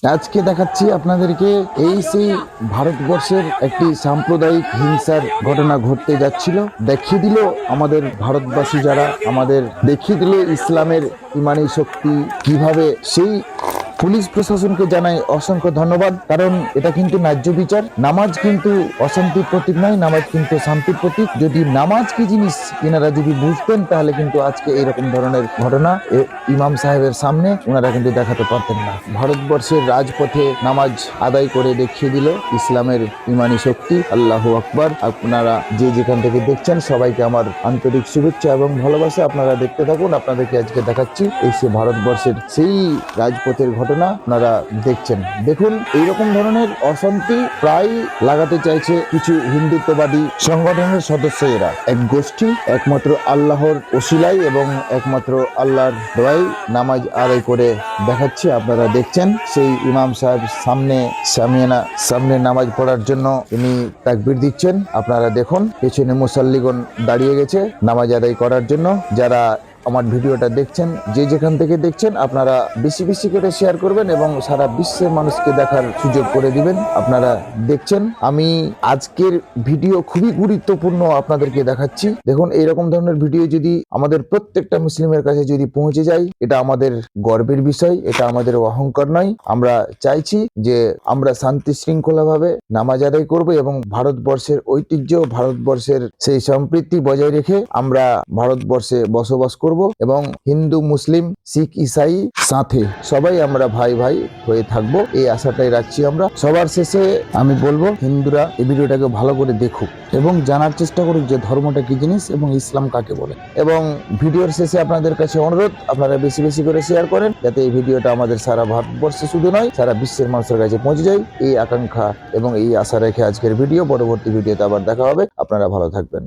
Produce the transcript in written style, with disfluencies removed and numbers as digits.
আজকে দেখাচ্ছি আপনাদেরকে সেই ভারতবর্ষের একটি সাম্প্রদায়িক হিংসার ঘটনা ঘটতে যাচ্ছিল। দেখিয়ে দিল আমাদের ভারতবাসী যারা, আমাদের দেখিয়ে দিল ইসলামের ইমানি শক্তি কিভাবে। সেই পুলিশ প্রশাসনকে জানাই অসংখ্য ধন্যবাদ, কারণ এটা কিন্তু ন্যায্য বিচার। নামাজ কিন্তু অশান্তির প্রতীক নয়, নামাজ কিন্তু শান্তির প্রতীক। যদি নামাজ কি জিনিস এনারা যদি বুঝতেন, তাহলে কিন্তু আজকে এইরকম ধরনের ঘটনা ইমাম সাহেবের সামনে ওনারা কিন্তু দেখাতে পারতেন না। ভারতবর্ষের রাজপথে নামাজ আদায় করে দেখিয়ে দিল ইসলামের ইমানি শক্তি। আল্লাহু আকবার। আপনারা যে যেখান থেকে দেখছেন সবাইকে আমার আন্তরিক শুভেচ্ছা এবং ভালোবাসা। আপনারা দেখতে থাকুন, আপনাদেরকে আজকে দেখাচ্ছি সে ভারতবর্ষের সেই রাজপথের ঘটনা আপনারা দেখছেন। দেখুন, এইরকম ধরনের অশান্তি প্রায় লাগাতে চাইছে কিছু হিন্দুত্ববাদী সংগঠনের সদস্য। এরা এক গোষ্ঠী, একমাত্র আল্লাহর ওসিলাই এবং একমাত্র আল্লাহর দোয়াই নামাজ আদায় করে দেখাচ্ছে। আপনারা দেখছেন সেই ইমাম সাহেব সামনে নামাজ পড়ার জন্য তিনি তাকবীর দিচ্ছেন। আপনারা দেখুন, পেছনে মুসাল্লিগণ দাঁড়িয়ে গেছে নামাজ আদায় করার জন্য। যারা আমার ভিডিওটা দেখছেন, যে যেখান থেকে দেখছেন, আপনারা বেশি বেশি করে শেয়ার করবেন এবং সারা বিশ্বের মানুষকে দেখার সুযোগ করে দিবেন। আপনারা দেখছেন, আমি আজকের ভিডিও খুবই গুরুত্বপূর্ণ আপনাদেরকে দেখাচ্ছি। দেখুন, এইরকম ধরনের ভিডিও যদি আমাদের প্রত্যেকটা মুসলিমের কাছে যদি পৌঁছে যায়, এটা আমাদের গর্বের বিষয়, এটা আমাদের অহংকার নয়। আমরা চাইছি যে আমরা শান্তি শৃঙ্খলা ভাবে নামাজ আদায় করব এবং ভারতবর্ষের ঐতিহ্য, ভারতবর্ষের সেই সম্প্রীতি বজায় রেখে আমরা ভারতবর্ষে বসবাস করব এবং হিন্দু, মুসলিম, শিখ, ইসাই সাথে সবাই আমরা ভাই ভাই হয়ে থাকবো, এই আশাটাই রাখছি আমরা। সবার শেষে আমি বলবো, হিন্দুরা এই ভিডিওটাকে ভালো করে দেখুক এবং জানার চেষ্টা করুক যে ধর্মটা কি জিনিস এবং ইসলাম কাকে বলে। এবং ভিডিওর শেষে আপনাদের কাছে অনুরোধ, আপনারা বেশি বেশি করে শেয়ার করেন, যাতে এই ভিডিওটা আমাদের সারা ভারতবর্ষে শুধু নয়, সারা বিশ্বের মানুষের কাছে পৌঁছে যায়। এই আকাঙ্ক্ষা এবং এই আশা রেখে আজকের ভিডিও, পরবর্তী ভিডিওতে আবার দেখা হবে। আপনারা ভালো থাকবেন।